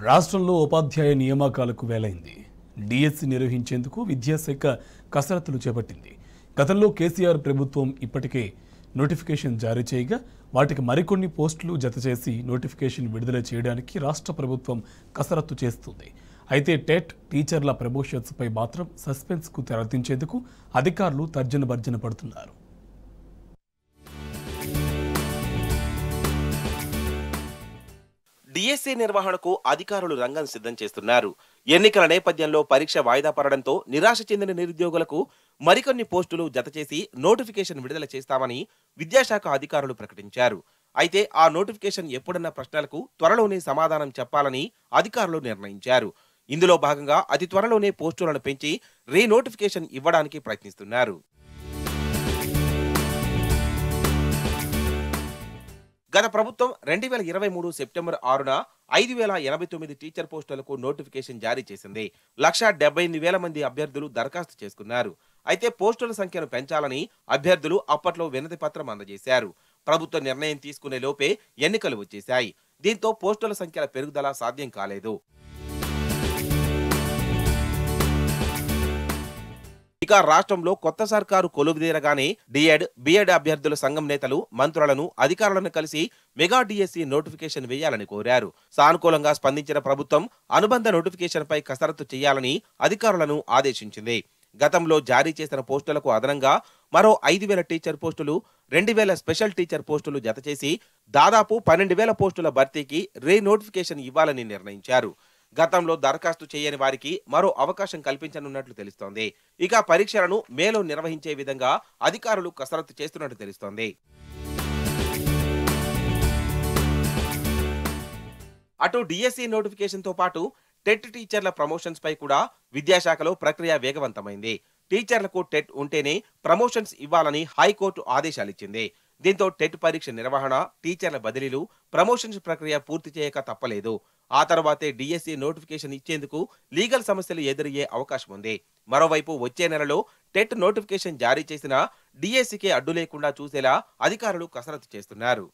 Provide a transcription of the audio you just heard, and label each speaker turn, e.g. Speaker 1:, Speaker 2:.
Speaker 1: రాష్ట్రంలో ఉపాధ్యాయ నియామకాలకు వేలైంది. డిఎస్సి నిర్వహించేందుకు విద్యాశాఖ కసరత్తులు చేపట్టింది. గతంలో కేసీఆర్ ప్రభుత్వం ఇప్పటికే నోటిఫికేషన్ జారీ చేయగా వాటికి మరికొన్ని పోస్టులు జతచేసి నోటిఫికేషన్ విడుదల చేయడానికి రాష్ట్ర ప్రభుత్వం కసరత్తు చేస్తుంది. అయితే టెట్ టీచర్ల ప్రమోషన్స్పై మాత్రం సస్పెన్స్కు తెరదించేందుకు అధికారులు తర్జన భర్జన పడుతున్నారు.
Speaker 2: డిఎస్సి నిర్వహణకు అధికారులు రంగం సిద్ధం చేస్తున్నారు. ఎన్నికల నేపథ్యంలో పరీక్ష వాయిదా పడడంతో నిరాశ చెందిన నిరుద్యోగులకు మరికొన్ని పోస్టులు జతచేసి నోటిఫికేషన్ విడుదల చేస్తామని విద్యాశాఖ అధికారులు ప్రకటించారు. అయితే ఆ నోటిఫికేషన్ ఎప్పుడన్న ప్రశ్నలకు త్వరలోనే సమాధానం చెప్పాలని అధికారులు నిర్ణయించారు. ఇందులో భాగంగా అతి త్వరలోనే పోస్టులను పెంచి రీనోటిఫికేషన్ ఇవ్వడానికి ప్రయత్నిస్తున్నారు. గత ప్రభుత్వం 2023 సెప్టెంబర్ 6న 5,089 టీచర్ పోస్టులకు నోటిఫికేషన్ జారీ చేసింది. 1,78,000 మంది అభ్యర్థులు దరఖాస్తు చేసుకున్నారు. అయితే పోస్టుల సంఖ్యను పెంచాలని అభ్యర్థులు అప్పట్లో వినతి పత్రం అందజేశారు. ప్రభుత్వ నిర్ణయం తీసుకునే లోపే ఎన్నికలు వచ్చేశాయి. దీంతో పోస్టుల సంఖ్యల పెరుగుదల సాధ్యం కాలేదు. ఇక రాష్ట్రంలో కొత్త సర్కారు కొలువుదీరగానే డిఎడ్, బిఎడ్ అభ్యర్థుల సంఘం నేతలు మంత్రులను, అధికారులను కలిసి మెగా డిఎస్సి నోటిఫికేషన్ వేయాలని కోరారు. సానుకూలంగా స్పందించిన ప్రభుత్వం అనుబంధ నోటిఫికేషన్పై కసరత్తు చేయాలని అధికారులను ఆదేశించింది. గతంలో జారీ చేసిన పోస్టులకు అదనంగా మరో 5,000 టీచర్ పోస్టులు, 2,000 స్పెషల్ టీచర్ పోస్టులు జతచేసి దాదాపు 12,000 పోస్టుల భర్తీకి రీనోటిఫికేషన్ ఇవ్వాలని నిర్ణయించారు. గతంలో దరఖాస్తు చేయని వారికి మరో అవకాశం కల్పించనున్నట్లు తెలుస్తోంది. ఇక పరీక్షలను మేలో నిర్వహించే విధంగా అధికారులు కసరత్తు చేస్తున్నట్లు తెలుస్తోంది. అటు డిఎస్సి నోటిఫికేషన్ తో పాటు టెట్ టీచర్ల ప్రమోషన్స్ పై కూడా విద్యాశాఖలో ప్రక్రియ వేగవంతమైంది. టీచర్లకు టెట్ ఉంటేనే ప్రమోషన్స్ ఇవ్వాలని హైకోర్టు ఆదేశాలిచ్చింది. దీంతో టెట్ పరీక్ష నిర్వహణ, టీచర్ల బదిలీలు, ప్రమోషన్స్ ప్రక్రియ పూర్తి చేయక తప్పలేదు. ఆ తర్వాతే డిఎస్సి నోటిఫికేషన్ ఇచ్చేందుకు లీగల్ సమస్యలు ఎదురయ్యే అవకాశం ఉంది. మరోవైపు వచ్చే నెలలో టెట్ నోటిఫికేషన్ జారీ చేసినా డిఎస్సికి అడ్డు లేకుండా చూసేలా అధికారులు కసరత్తు చేస్తున్నారు.